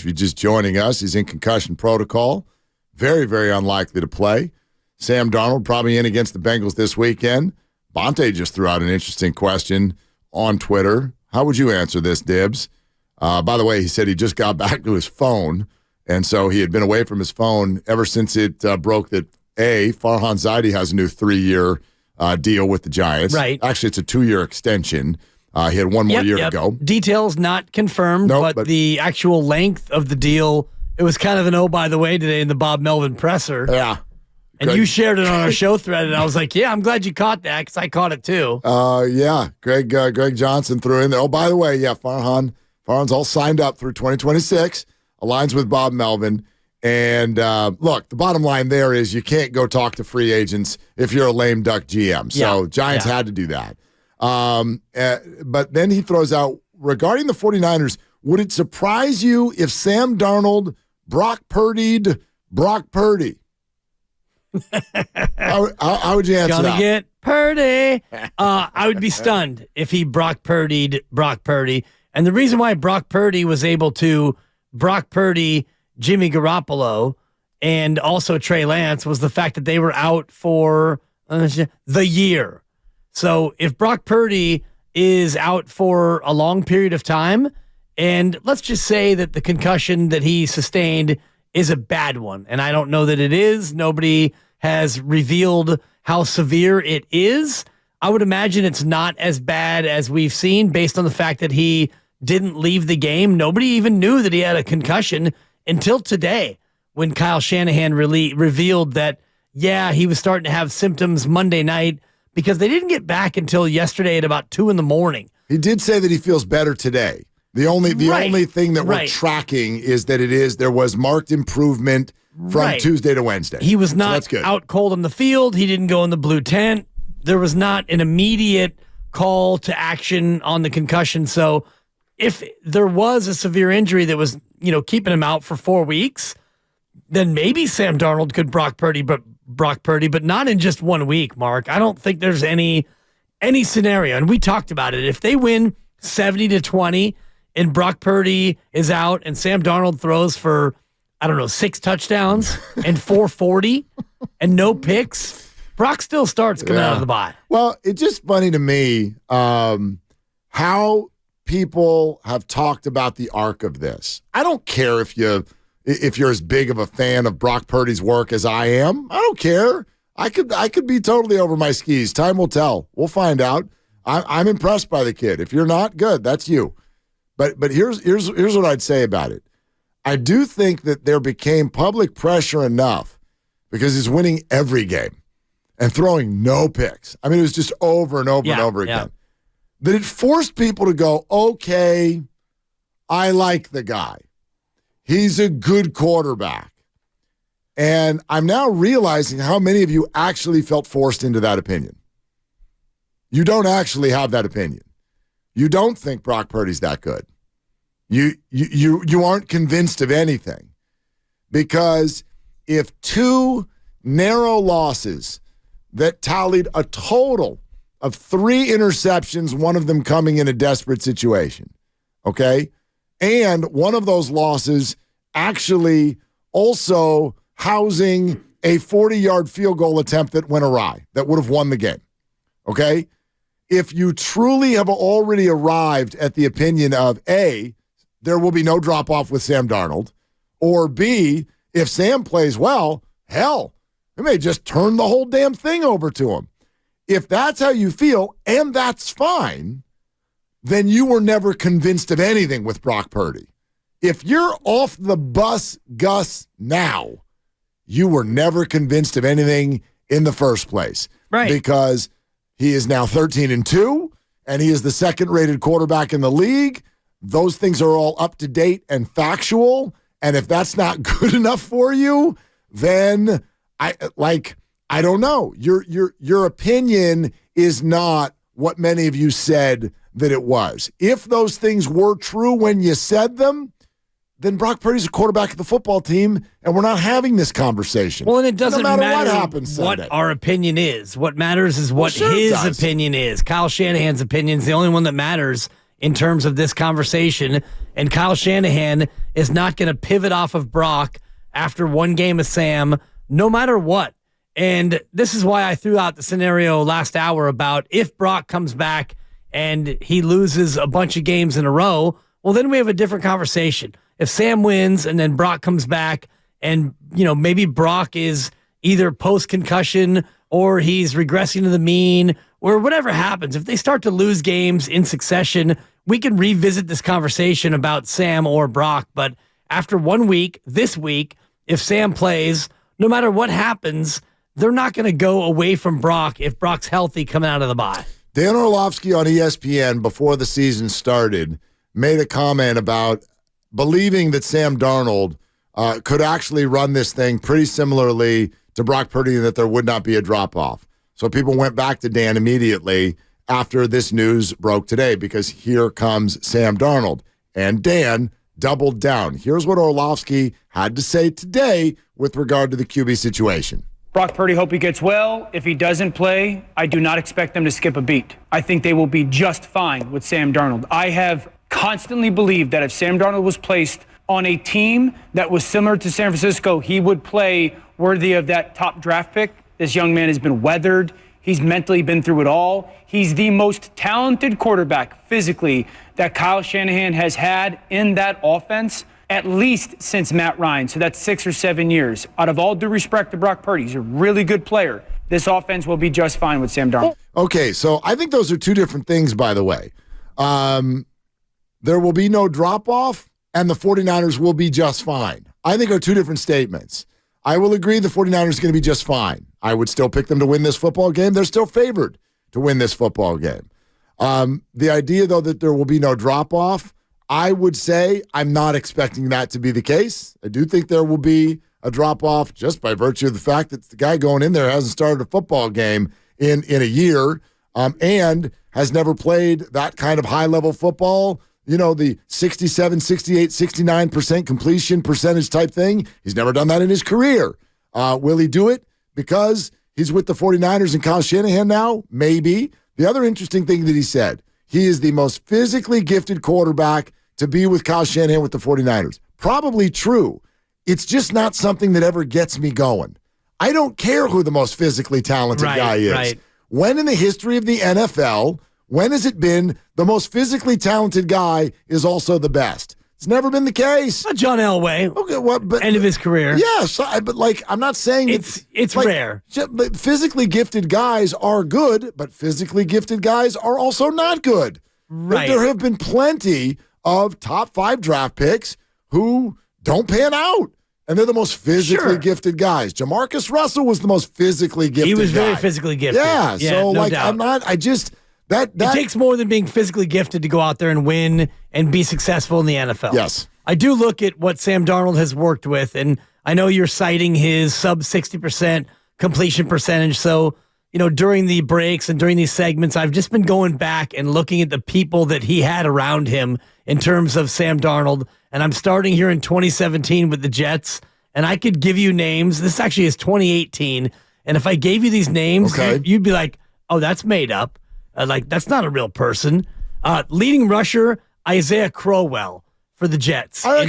If you're just joining us, he's in concussion protocol. Very, very unlikely to play. Sam Darnold probably in against the Bengals this weekend. Bonte just threw out an interesting question on Twitter. How would you answer this, Dibs? By the way, he said he just got back to his phone, and so he had been away from his phone ever since it broke that, Farhan Zaidi has a new 3-year deal with the Giants. Right. Actually, it's a 2-year extension. He had one more year to go. Details not confirmed, but the actual length of the deal, it was kind of an by the way today in the Bob Melvin presser. Yeah. And you shared it on our show thread, and I was like, yeah, I'm glad you caught that because I caught it too. Yeah. Greg Johnson threw in there. Oh, by the way, yeah, Farhan's all signed up through 2026, aligns with Bob Melvin. And look, the bottom line there is you can't go talk to free agents if you're a lame duck GM. So Giants had to do that. But then he throws out, regarding the 49ers, would it surprise you if Sam Darnold Brock Purdy'd Brock Purdy? How would you answer that? Gonna get Purdy. I would be stunned if he Brock Purdy'd Brock Purdy. And the reason why Brock Purdy was able to Brock Purdy Jimmy Garoppolo and also Trey Lance was the fact that they were out for the year. So if Brock Purdy is out for a long period of time, and let's just say that the concussion that he sustained is a bad one, and I don't know that it is. Nobody has revealed how severe it is. I would imagine it's not as bad as we've seen based on the fact that he didn't leave the game. Nobody even knew that he had a concussion until today when Kyle Shanahan revealed that, he was starting to have symptoms Monday night because they didn't get back until yesterday at about 2 a.m. He did say that he feels better today. The only thing that we're tracking is that there was marked improvement from Tuesday to Wednesday. He was not out cold on the field. He didn't go in the blue tent. There was not an immediate call to action on the concussion. So if there was a severe injury that was, keeping him out for 4 weeks, then maybe Sam Darnold could Brock Purdy, but not in just 1 week, Mark. I don't think there's any scenario. And we talked about it. If they win 70-20 and Brock Purdy is out and Sam Darnold throws for, 6 touchdowns and 440 and no picks, Brock still starts coming out of the bye. Well, it's just funny to me how people have talked about the arc of this. I don't care if you're as big of a fan of Brock Purdy's work as I am. I don't care. I could be totally over my skis. Time will tell. We'll find out. I'm impressed by the kid. If you're not, good. That's you. But here's what I'd say about it. I do think that there became public pressure enough because he's winning every game and throwing no picks. I mean, it was just over and over and over again. That it forced people to go, okay, I like the guy. He's a good quarterback. And I'm now realizing how many of you actually felt forced into that opinion. You don't actually have that opinion. You don't think Brock Purdy's that good. You aren't convinced of anything. Because if 2 narrow losses that tallied a total of 3 interceptions, one of them coming in a desperate situation, okay? And one of those losses actually also housing a 40-yard field goal attempt that went awry, that would have won the game, okay? If you truly have already arrived at the opinion of, A, there will be no drop-off with Sam Darnold, or B, if Sam plays well, hell, they may just turn the whole damn thing over to him. If that's how you feel, and that's fine, then you were never convinced of anything with Brock Purdy. If you're off the bus, Gus, now, you were never convinced of anything in the first place. Right. Because he is now 13-2, and he is the second-rated quarterback in the league. Those things are all up to date and factual. And if that's not good enough for you, then I don't know. Your opinion is not what many of you said that it was. If those things were true when you said them, then Brock Purdy's a quarterback of the football team, and we're not having this conversation. Well, and it doesn't matter what happens Sunday. What our opinion is. What matters is what his opinion is. Kyle Shanahan's opinion is the only one that matters in terms of this conversation, and Kyle Shanahan is not going to pivot off of Brock after one game of Sam, no matter what. And this is why I threw out the scenario last hour about if Brock comes back and he loses a bunch of games in a row, well, then we have a different conversation. If Sam wins and then Brock comes back and, maybe Brock is either post-concussion or he's regressing to the mean or whatever happens, if they start to lose games in succession, we can revisit this conversation about Sam or Brock. But after 1 week, this week, if Sam plays, no matter what happens, they're not going to go away from Brock if Brock's healthy coming out of the bye. Dan Orlovsky on ESPN before the season started made a comment about believing that Sam Darnold could actually run this thing pretty similarly to Brock Purdy and that there would not be a drop-off. So people went back to Dan immediately after this news broke today because here comes Sam Darnold. And Dan doubled down. Here's what Orlovsky had to say today with regard to the QB situation. Brock Purdy, hope he gets well. If he doesn't play, I do not expect them to skip a beat. I think they will be just fine with Sam Darnold. I have constantly believed that if Sam Darnold was placed on a team that was similar to San Francisco, he would play worthy of that top draft pick. This young man has been weathered. He's mentally been through it all. He's the most talented quarterback physically that Kyle Shanahan has had in that offense, at least since Matt Ryan. So that's 6 or 7 years. Out of all due respect to Brock Purdy, he's a really good player. This offense will be just fine with Sam Darnold. Okay, so I think those are two different things, by the way. There will be no drop-off, and the 49ers will be just fine. I think are two different statements. I will agree the 49ers are going to be just fine. I would still pick them to win this football game. They're still favored to win this football game. The idea, though, that there will be no drop-off, I would say I'm not expecting that to be the case. I do think there will be a drop-off just by virtue of the fact that the guy going in there hasn't started a football game in a year and has never played that kind of high-level football. The 67, 68, 69% completion percentage type thing. He's never done that in his career. Will he do it because he's with the 49ers and Kyle Shanahan now? Maybe. The other interesting thing that he said, he is the most physically gifted quarterback to be with Kyle Shanahan with the 49ers. Probably true. It's just not something that ever gets me going. I don't care who the most physically talented guy is. Right. When in the history of the NFL, when has it been the most physically talented guy is also the best? It's never been the case. John Elway. Okay, but end of his career. Yes, but I'm not saying it's rare. Physically gifted guys are good, but physically gifted guys are also not good. Right. There have been plenty of top 5 draft picks who don't pan out. And they're the most physically gifted guys. Jamarcus Russell was the most physically gifted guy. He was very physically gifted. Yeah, so no doubt. That it takes more than being physically gifted to go out there and win and be successful in the NFL. Yes. I do look at what Sam Darnold has worked with, and I know you're citing his sub 60% completion percentage. So, during the breaks and during these segments, I've just been going back and looking at the people that he had around him in terms of Sam Darnold. And I'm starting here in 2017 with the Jets, and I could give you names. This actually is 2018. And if I gave you these names, you'd be like, oh, that's made up. That's not a real person. Leading rusher, Isaiah Crowell for the Jets. I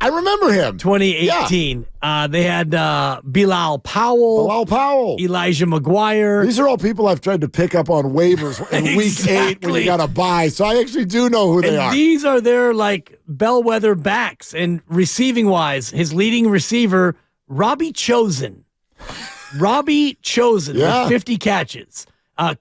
remember him. 2018. Yeah. They had Bilal Powell. Elijah McGuire. These are all people I've tried to pick up on waivers in week 8 when you got to buy. So I actually do know who they are. These are their bellwether backs. And receiving-wise, his leading receiver, Robbie Chosen. With 50 catches.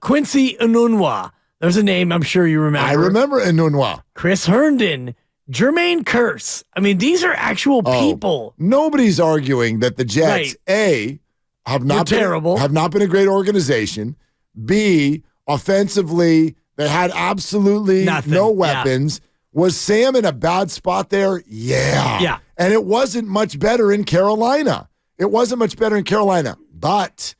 Quincy Enunwa. There's a name I'm sure you remember. I remember Enunwa. Chris Herndon. Jermaine Kearse. I mean, these are actual people. Nobody's arguing that the Jets, A, have not been a great organization. B, offensively, they had absolutely no weapons. Yeah. Was Sam in a bad spot there? Yeah. And it wasn't much better in Carolina. But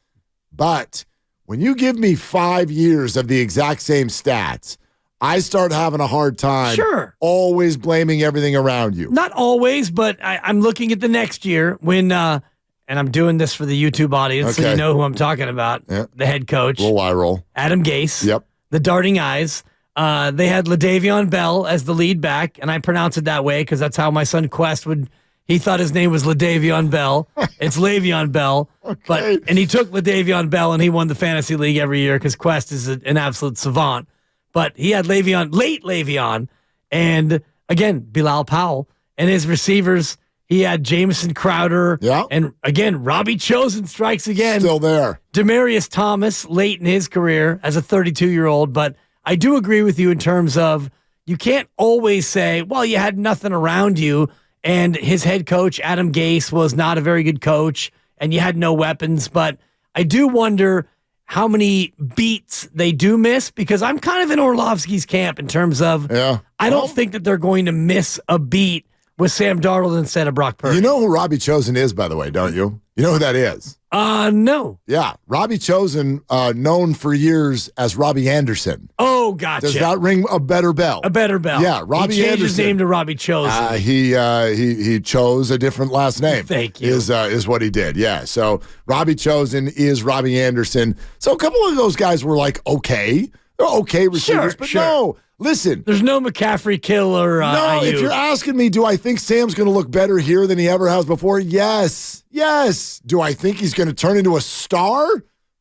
when you give me 5 years of the exact same stats, I start having a hard time always blaming everything around you. Not always, but I'm looking at the next year when, and I'm doing this for the YouTube audience, so you know who I'm talking about, the head coach. Little eye roll. Adam Gase. Yep. The darting eyes. They had LaDavion Bell as the lead back, and I pronounce it that way because that's how my son Quest would. He thought his name was LaDavion Bell. It's Le'Veon Bell. Okay. And he took LaDavion Bell, and he won the fantasy league every year because Quest is an absolute savant. But he had late Le'Veon, and again, Bilal Powell. And his receivers, he had Jamison Crowder. Yeah. And again, Robbie Chosen strikes again. Still there. Demarius Thomas late in his career as a 32-year-old. But I do agree with you in terms of you can't always say, well, you had nothing around you. And his head coach, Adam Gase, was not a very good coach, and you had no weapons. But I do wonder how many beats they do miss, because I'm kind of in Orlovsky's camp in terms of I don't think that they're going to miss a beat with Sam Darnold instead of Brock Purdy. You know who Robbie Chosen is, by the way, don't you? You know who that is? No. Yeah, Robbie Chosen, known for years as Robbie Anderson. Oh, gotcha. Does that ring a better bell? A better bell. Yeah, Robbie he changed Anderson. his name to Robbie Chosen. He chose a different last name. Thank you. Is what he did. Yeah. So Robbie Chosen is Robbie Anderson. So a couple of those guys were like, okay, they're okay receivers, but no. Listen. There's no McCaffrey killer. No, if you're asking me, do I think Sam's going to look better here than he ever has before? Yes. Yes. Do I think he's going to turn into a star?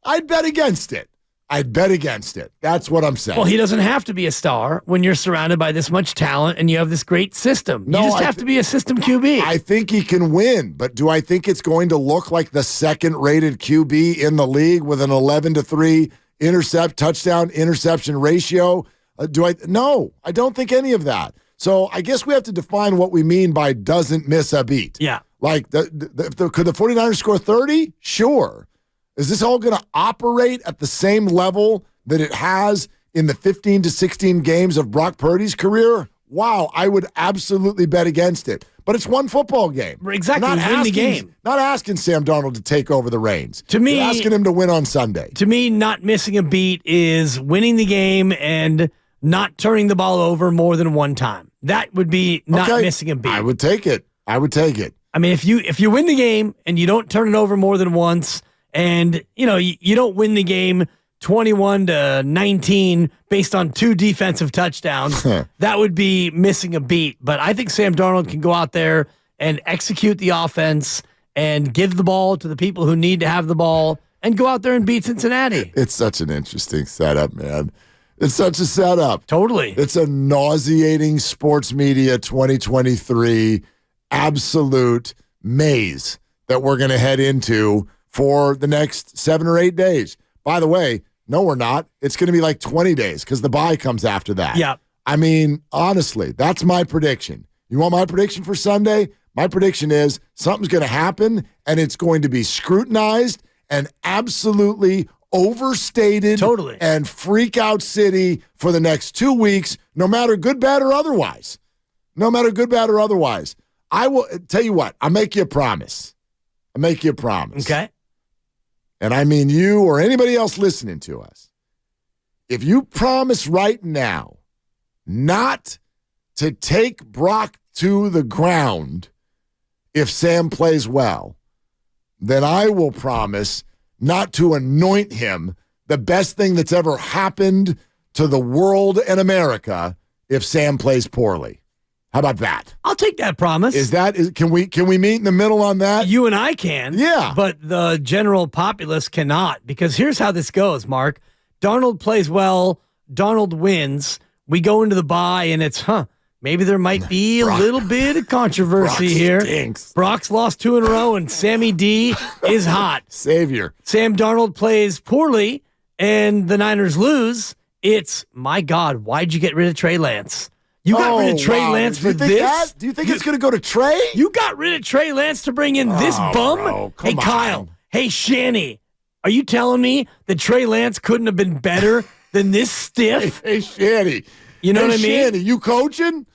I'd bet against it. That's what I'm saying. Well, he doesn't have to be a star when you're surrounded by this much talent and you have this great system. You just have to be a system QB. I think he can win, but do I think it's going to look like the second-rated QB in the league with an 11-3 touchdown interception ratio? No, I don't think any of that. So I guess we have to define what we mean by doesn't miss a beat. Yeah. Like, could the 49ers score 30? Sure. Is this all going to operate at the same level that it has in the 15 to 16 games of Brock Purdy's career? Wow, I would absolutely bet against it. But it's one football game. Exactly, win the game. Not asking Sam Darnold to take over the reins. To me, you're asking him to win on Sunday. To me, not missing a beat is winning the game and not turning the ball over more than one time. That would be not missing a beat. I would take it. I mean, if you win the game and you don't turn it over more than once, and you don't win the game 21-19 based on 2 defensive touchdowns, that would be missing a beat. But I think Sam Darnold can go out there and execute the offense and give the ball to the people who need to have the ball and go out there and beat Cincinnati. It's such an interesting setup, man. It's such a setup. Totally. It's a nauseating sports media 2023 absolute maze that we're going to head into for the next 7 or 8 days. By the way, no, we're not. It's going to be like 20 days because the bye comes after that. Yeah. I mean, honestly, that's my prediction. You want my prediction for Sunday? My prediction is something's going to happen, and it's going to be scrutinized and absolutely overstated and freak out city for the next 2 weeks, no matter good, bad, or otherwise. I will tell you what, I'll make you a promise. Okay. And I mean you or anybody else listening to us. If you promise right now not to take Brock to the ground if Sam plays well, then I will promise not to anoint him the best thing that's ever happened to the world and America if Sam plays poorly. How about that? I'll take that promise. Can we meet in the middle on that? You and I can. Yeah. But the general populace cannot, because here's how this goes, Mark. Darnold plays well. Darnold wins. We go into the bye, and it's, maybe there might be a little bit of controversy here. Stinks. Brock's lost 2 in a row, and Sammy D is hot. Savior. Sam Darnold plays poorly, and the Niners lose. It's, my God, why'd you get rid of Trey Lance? You got rid of Trey Lance for this? Do you think it's going to go to Trey? You got rid of Trey Lance to bring in this bum? Bro, hey, Kyle. Hey, Shanny. Are you telling me that Trey Lance couldn't have been better than this stiff? Hey, Shanny. You know what I mean? Shanny, you coaching?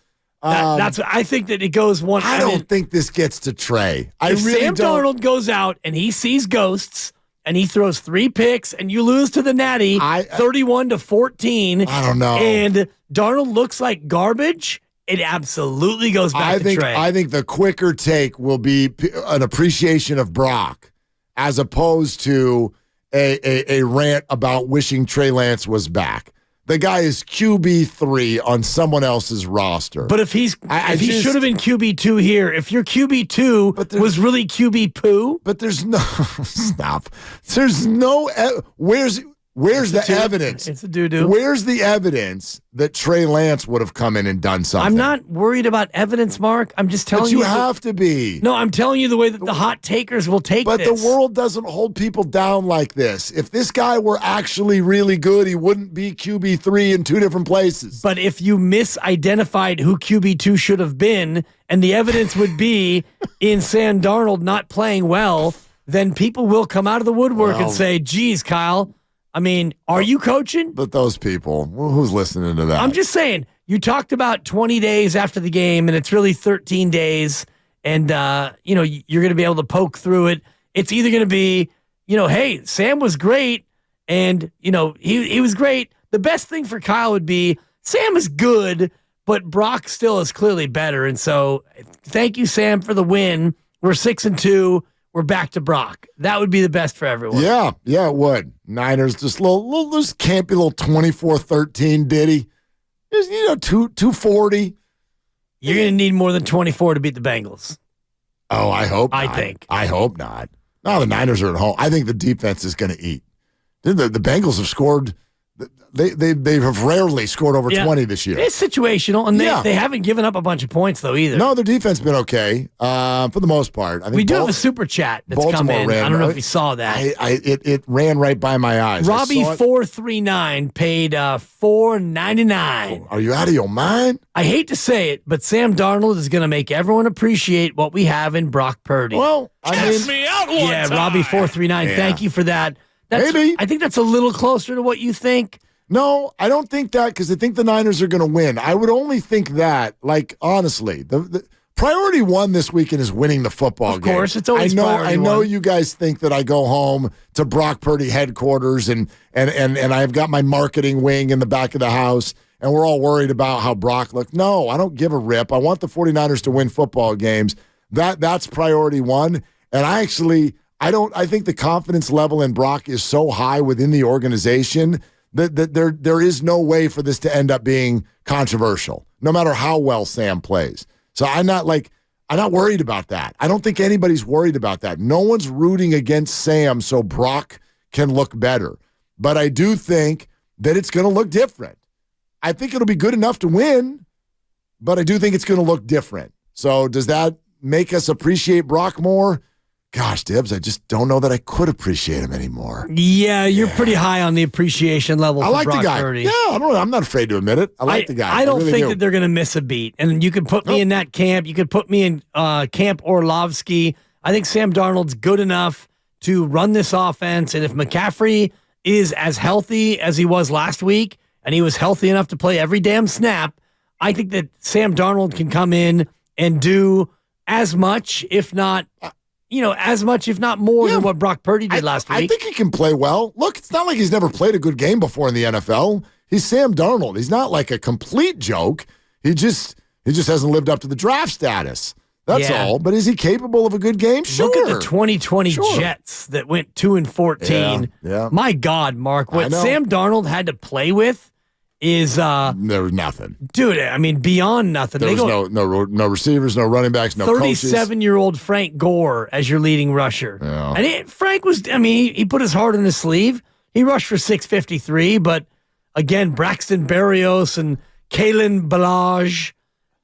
I think that it goes one. I don't think this gets to Trey. If Sam Darnold goes out and he sees ghosts and he throws 3 picks and you lose to the Natty 31-14. I don't know. And Darnold looks like garbage. It absolutely goes back to Trey. I think the quicker take will be an appreciation of Brock as opposed to a rant about wishing Trey Lance was back. the guy is QB3 on someone else's roster. But if he should have been QB2 here, if your QB2 was really QB poo. But there's no stop. There's no where's the evidence? It's a doo-doo. Where's the evidence that Trey Lance would have come in and done something? I'm not worried about evidence, Mark. I'm just telling you. But you have to be. No, I'm telling you the way that the hot takers will take this. But the world doesn't hold people down like this. If this guy were actually really good, he wouldn't be QB3 in two different places. But if you misidentified who QB2 should have been, and the evidence would be in Sam Darnold not playing well, then people will come out of the woodwork and say, geez, Kyle, I mean, are you coaching? But those people, who's listening to that? I'm just saying, you talked about 20 days after the game, and it's really 13 days, and, you're going to be able to poke through it. It's either going to be, hey, Sam was great, and, he was great. The best thing for Kyle would be Sam is good, but Brock still is clearly better. And so thank you, Sam, for the win. We're 6-2. We're back to Brock. That would be the best for everyone. Yeah, it would. Niners just little just campy little 24-13 ditty. Just 240. You're going to need more than 24 to beat the Bengals. Oh, I hope not. I hope not. No, the Niners are at home. I think the defense is going to eat. The Bengals have scored. They have rarely scored over 20 this year. It's situational, and they haven't given up a bunch of points, though, either. No, their defense has been okay for the most part. I think we do have a super chat that's come in. I don't know if you saw that. It ran right by my eyes. Robbie439 paid $4.99. Are you out of your mind? I hate to say it, but Sam Darnold is going to make everyone appreciate what we have in Brock Purdy. Well, Catch me out one time. Robbie439, thank you for that. Maybe. I think that's a little closer to what you think. No, I don't think that because I think the Niners are going to win. I would only think that, honestly, the priority one this weekend is winning the football game. Of course, it's always priority one. I know you guys think that I go home to Brock Purdy headquarters and I've got my marketing wing in the back of the house and we're all worried about how Brock looked. No, I don't give a rip. I want the 49ers to win football games. That's priority one. And I think the confidence level in Brock is so high within the organization that there is no way for this to end up being controversial, no matter how well Sam plays. So I'm not worried about that. I don't think anybody's worried about that. No one's rooting against Sam so Brock can look better. But I do think that it's going to look different. I think it'll be good enough to win, but I do think it's going to look different. So does that make us appreciate Brock more? Gosh, Dibs, I just don't know that I could appreciate him anymore. Yeah, you're pretty high on the appreciation level. I like Brock the guy. Purdy. Yeah, I'm not afraid to admit it. I like the guy. I don't think that they're going to miss a beat. And you could put me in that camp. You could put me in Camp Orlovsky. I think Sam Darnold's good enough to run this offense. And if McCaffrey is as healthy as he was last week, and he was healthy enough to play every damn snap, I think that Sam Darnold can come in and do as much, if not more than what Brock Purdy did last week. I think he can play well. Look, it's not like he's never played a good game before in the NFL. He's Sam Darnold. He's not like a complete joke. He just hasn't lived up to the draft status. That's all. But is he capable of a good game? Sure. Look at the 2020 Jets that went 2-14. Yeah. My God, Mark, what Sam Darnold had to play with is there was nothing, dude. I mean, beyond nothing. There was no receivers, no running backs, no 37-year-old Frank Gore as your leading rusher. Yeah. And Frank was. I mean, he put his heart in his sleeve. He rushed for 653, but again, Braxton Berrios and Kalen Ballage,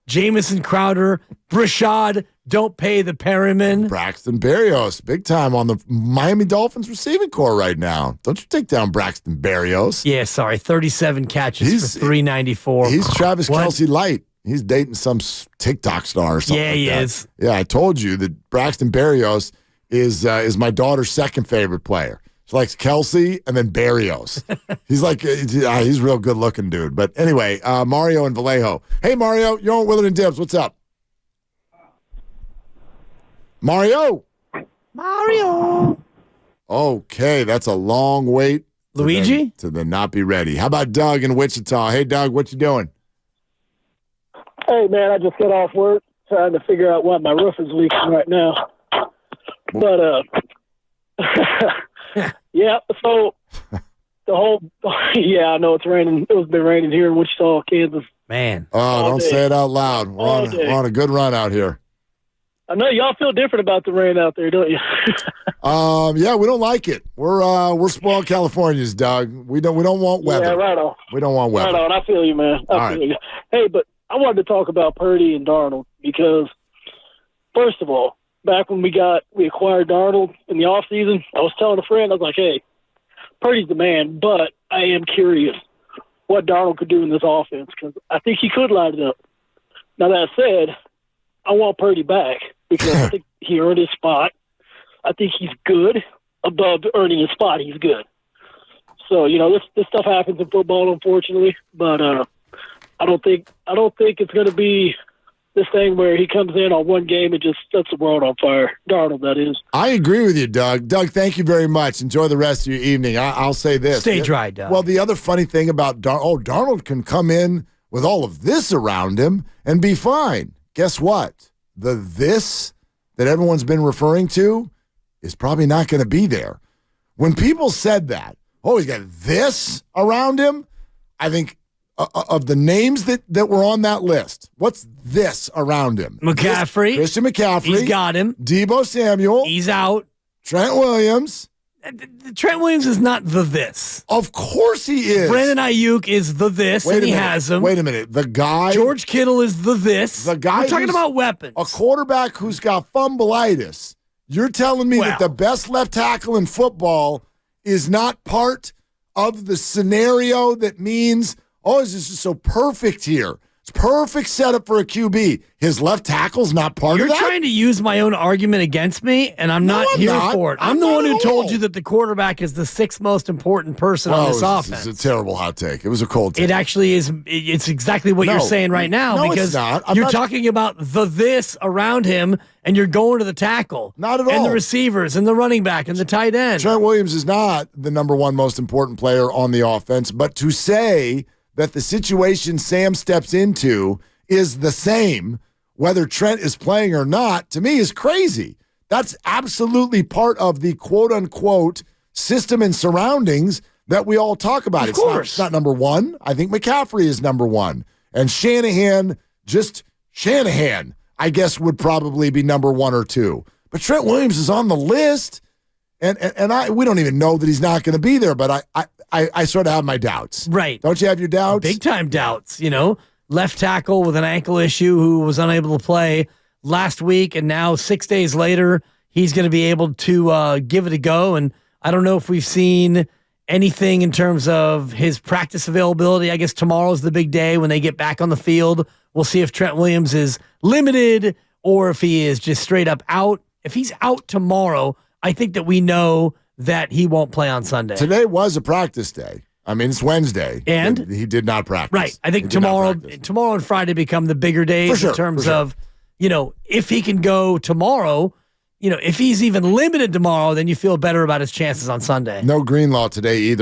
Jamison Crowder, Brashad, don't pay the Perryman. Braxton Berrios, big time on the Miami Dolphins receiving core right now. Don't you take down Braxton Berrios. Yeah, sorry, 37 catches for 394. He's Travis Kelce light. He's dating some TikTok star or something. Yeah, he is. Yeah, I told you that Braxton Berrios is my daughter's second favorite player. She likes Kelce and then Berrios. He's a real good looking dude. But anyway, Mario and Vallejo. Hey, Mario, you're on Willard and Dibs. What's up? Mario. Okay, that's a long wait. Luigi? To then not be ready. How about Doug in Wichita? Hey, Doug, what you doing? Hey, man, I just got off work trying to figure out why my roof is leaking right now. But, yeah, so yeah, I know it's raining. It's been raining here in Wichita, Kansas. Man. Oh, don't say it out loud. We're on a good run out here. I know y'all feel different about the rain out there, don't you? Yeah, we don't like it. We're spoiled Californians, Doug. We don't want weather. Yeah, right on. We don't want weather. Right on. I feel you, man. I feel you. Hey, but I wanted to talk about Purdy and Darnold because, first of all, back when we acquired Darnold in the offseason, I was telling a friend, I was like, hey, Purdy's the man, but I am curious what Darnold could do in this offense because I think he could light it up. Now, that said, I want Purdy back because I think he earned his spot. I think he's good. Above earning his spot, he's good. So, this stuff happens in football, unfortunately, but I don't think it's going to be this thing where he comes in on one game and just sets the world on fire. Darnold, that is. I agree with you, Doug. Doug, thank you very much. Enjoy the rest of your evening. I'll say this. Stay dry, Doug. Well, the other funny thing about Darnold can come in with all of this around him and be fine. Guess what? This that everyone's been referring to is probably not going to be there. When people said that, he's got this around him, I think of the names that were on that list, what's this around him? McCaffrey. Christian McCaffrey. He's got him. Debo Samuel. He's out. Trent Williams. Trent Williams is not this. Of course he is. Brandon Ayuk is this, and he has him. Wait a minute. The guy. George Kittle is this. The guy. We're talking about weapons. A quarterback who's got fumbleitis. You're telling me that the best left tackle in football is not part of the scenario that means, this is so perfect here. It's perfect setup for a QB. His left tackle's not part of that? You're trying to use my own argument against me, and I'm not here for it. I'm the one who told you that the quarterback is the sixth most important person on this offense. It's a terrible hot take. It was a cold take. It actually is. It's exactly what you're saying right now because it's not. You're talking about this around him, and you're going to the tackle. Not at all. And the receivers, and the running back, and the tight end. Trent Williams is not the number one most important player on the offense, but to say that the situation Sam steps into is the same, whether Trent is playing or not, to me is crazy. That's absolutely part of the quote-unquote system and surroundings that we all talk about. Of course. It's not number one. I think McCaffrey is number one. And Shanahan, I guess, would probably be number one or two. But Trent Williams is on the list, and we don't even know that he's not going to be there, but I sort of have my doubts. Right. Don't you have your doubts? Big time doubts, Left tackle with an ankle issue who was unable to play last week, and now 6 days later, he's going to be able to give it a go. And I don't know if we've seen anything in terms of his practice availability. I guess tomorrow's the big day when they get back on the field. We'll see if Trent Williams is limited or if he is just straight up out. If he's out tomorrow, I think that we know that he won't play on Sunday. Today was a practice day. I mean, it's Wednesday. And he did not practice. Right. I think tomorrow and Friday become the bigger days in terms of, if he can go tomorrow, if he's even limited tomorrow, then you feel better about his chances on Sunday. No Greenlaw today either.